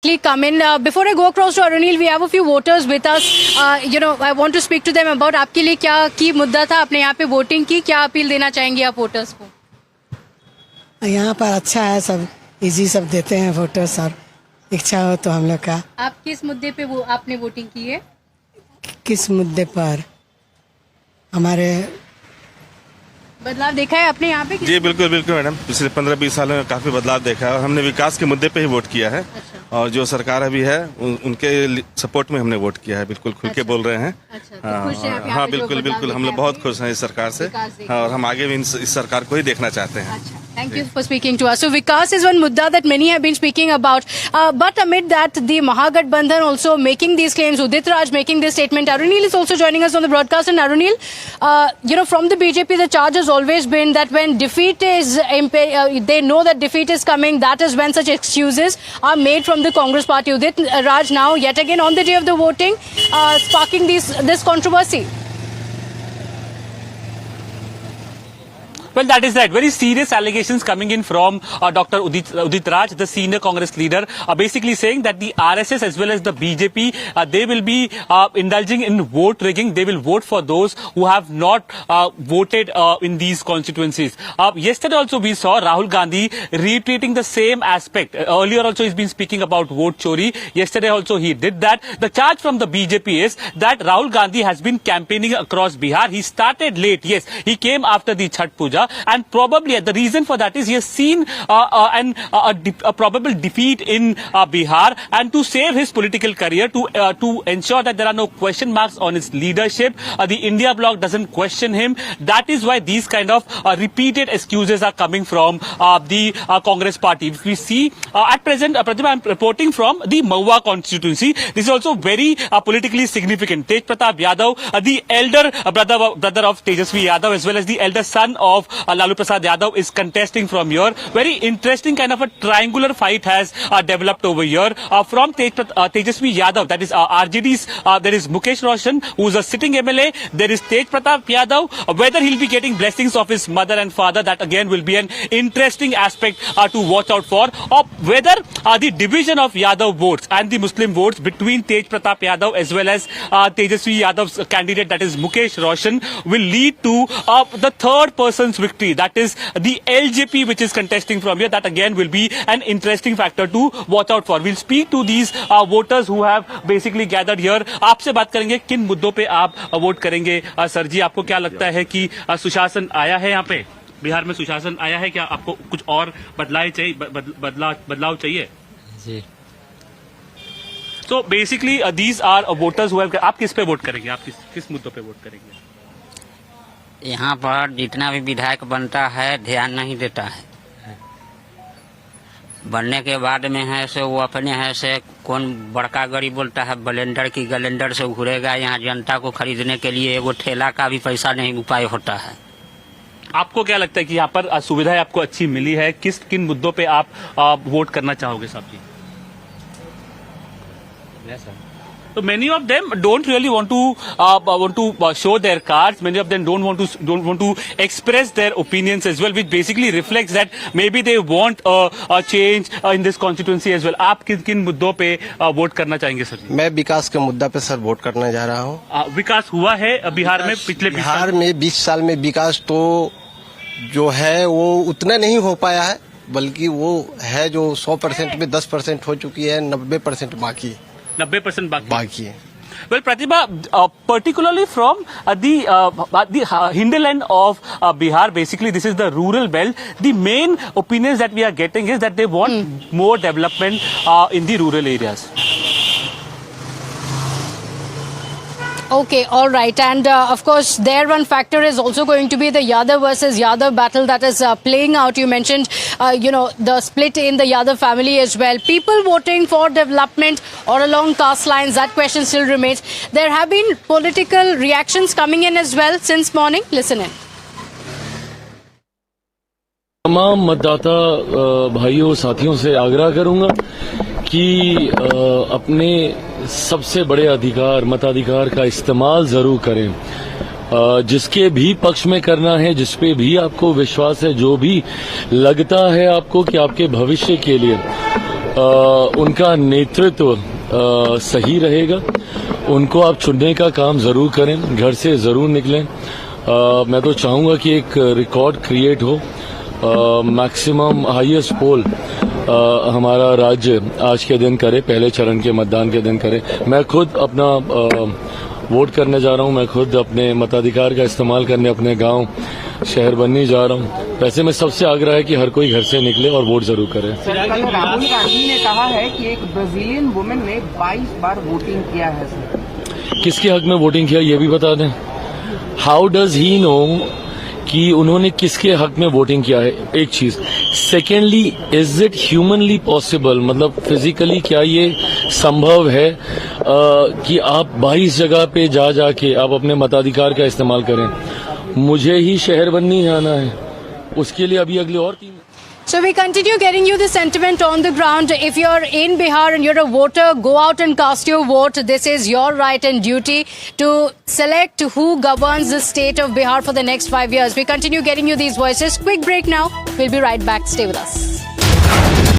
Come in. Before I go across to Arunil, we have a few voters with us. I want to speak to them about आपके लिए क्या की मुद्दा था, आपने यहाँ पे वोटिंग की, क्या अपील देना चाहेंगे आप वोटर्स को? यहाँ पर अच्छा है, सब इजी सब देते हैं वोटर्स, और इच्छा हो तो हम लोग का। आप किस मुद्दे पे आपने वोटिंग की है? किस मुद्दे पर? हमारे बदलाव देखा है आपने यहाँ पे? जी बिल्कुल बिल्कुल मैडम, पिछले 15-20 सालों में काफी बदलाव देखा है और हमने विकास के मुद्दे पे ही वोट किया है। अच्छा। और जो सरकार अभी है उनके सपोर्ट में हमने वोट किया है। बिल्कुल खुल के बोल रहे हैं। तो खुश हैं आप यहाँ हाँ पे जो बिल्कुल बदलाव बिल्कुल, हम लोग देखा बहुत है खुश हैं इस सरकार से। विकास देखा हाँ, और हम आगे भी इस सरकार को ही देखना चाहते हैं। Thank you for speaking to us. So Vikas is one mudda that many have been speaking about. But amid that, the Mahagathbandhan also making these claims, Udit Raj making this statement. Arunil is also joining us on the broadcast. And Arunil, from the BJP, the charge has always been that when defeat is, they know that defeat is coming, that is when such excuses are made from the Congress party. Udit Raj now, yet again on the day of the voting, sparking this controversy. Well, that is right. Very serious allegations coming in from Dr. Udit Raj, the senior Congress leader, basically saying that the RSS as well as the BJP, they will be indulging in vote rigging. They will vote for those who have not voted in these constituencies. Yesterday also we saw Rahul Gandhi reiterating the same aspect. Earlier also he's been speaking about vote chori. Yesterday also he did that. The charge from the BJP is that Rahul Gandhi has been campaigning across Bihar. He started late. Yes, he came after the Chhath Puja. And probably the reason for that is he has seen a probable defeat in Bihar, and to save his political career, to ensure that there are no question marks on his leadership, the India bloc doesn't question him. That is why these kind of repeated excuses are coming from the Congress party. If we see at present, Pratibha, I am reporting from the Mahua constituency. This is also very politically significant. Tej Pratap Yadav, the elder brother of Tejasvi Yadav, as well as the elder son of Lalu Prasad Yadav, is contesting from here. Very interesting kind of a triangular fight has developed over here. From Tejasvi Yadav, that is RJD's, there is Mukesh Roshan, who is a sitting MLA. There is Tej Pratap Yadav. Whether he'll be getting blessings of his mother and father, that again will be an interesting aspect to watch out for. Or whether the division of Yadav votes and the Muslim votes between Tej Pratap Yadav as well as Tejasvi Yadav's candidate, that is Mukesh Roshan, will lead to the third person's victory, that is the LJP, which is contesting from here. That again will be an interesting factor to watch out for. We'll speak to these voters who have basically gathered here. आपसे बात करेंगे किन मुद्दों पे आप vote करेंगे। Sir जी, आपको क्या लगता है कि सुशासन आया है यहाँ पे बिहार में? सुशासन आया है क्या? आपको कुछ और बदलाव चाहिए? जी। So basically these are voters who have. आप किस पे वोट करेंगे? आप किस मुद्दों पे वोट करेंगे? यहाँ पर जितना भी विधायक बनता है ध्यान नहीं देता है। बनने के बाद में है से वो अपने है से कौन बड़का गाड़ी बोलता है, ब्लेंडर की गलेंडर से घूरेगा। यहाँ जनता को खरीदने के लिए एगो ठेला का भी पैसा नहीं उपाय होता है। आपको क्या लगता है कि यहाँ पर सुविधाएं आपको अच्छी मिली है? किन मुद्दों पे आप वोट करना चाहोगे साहब जी? So many of them don't really want to show their cards. Many of them don't want to express their opinions as well, which basically reflects that maybe they want a change in this constituency as well. आप किन मुद्दों पे vote करना चाहेंगे sir? मैं विकास के मुद्दा पे सर वोट करने जा रहा हूँ। विकास हुआ है बिहार में पिछले बिहार में 20 साल में विकास तो जो है वो उतना नहीं हो पाया है, बल्कि वो है जो 100% में 10% हो चुकी है, 90% बाकी है। 90% बाकी है। Well, Pratibha, particularly from the hinterland of Bihar, basically this is the rural belt. The main opinions that we are getting is that they want more development in the rural areas. Okay, all right. And of course, there one factor is also going to be the Yadav versus Yadav battle that is playing out. You mentioned, the split in the Yadav family as well. People voting for development or along caste lines, that question still remains. There have been political reactions coming in as well since morning. Listen in. तमाम मतदाता भाइयों साथियों से आग्रह करूंगा कि अपने सबसे बड़े अधिकार मताधिकार का इस्तेमाल जरूर करें। जिसके भी पक्ष में करना है, जिस पे भी आपको विश्वास है, जो भी लगता है आपको कि आपके भविष्य के लिए उनका नेतृत्व सही रहेगा। उनको आप चुनने का काम जरूर करें, घर से जरूर निकलें। मैं तो चाहूंगा कि एक रिकॉर्ड क्रिएट हो, मैक्सिमम हाईएस्ट पोल हमारा राज्य आज के दिन करे, पहले चरण के मतदान के दिन करे। मैं खुद अपना वोट करने जा रहा हूं, मैं खुद अपने मताधिकार का इस्तेमाल करने अपने गांव शहर बनने जा रहा हूं। वैसे में सबसे आग्रह है कि हर कोई घर से निकले और वोट जरूर करे। कल राहुल गांधी ने कहा है कि एक ब्राजीलियन वुमेन ने 22 बार वोटिंग किया है सर। किसके हक में वोटिंग किया ये भी बता दें। हाउ डज ही नो कि उन्होंने किसके हक में वोटिंग किया है, एक चीज। Secondly, is it humanly possible, मतलब फिजिकली क्या ये संभव है कि आप 22 जगह पे जाके आप अपने मताधिकार का इस्तेमाल करें। मुझे ही शहर बननी जाना है, उसके लिए अभी अगले और 3। So we continue getting you the sentiment on the ground. If you're in Bihar and you're a voter, go out and cast your vote. This is your right and duty to select who governs the state of Bihar for the next 5 years. We continue getting you these voices. Quick break now. We'll be right back. Stay with us.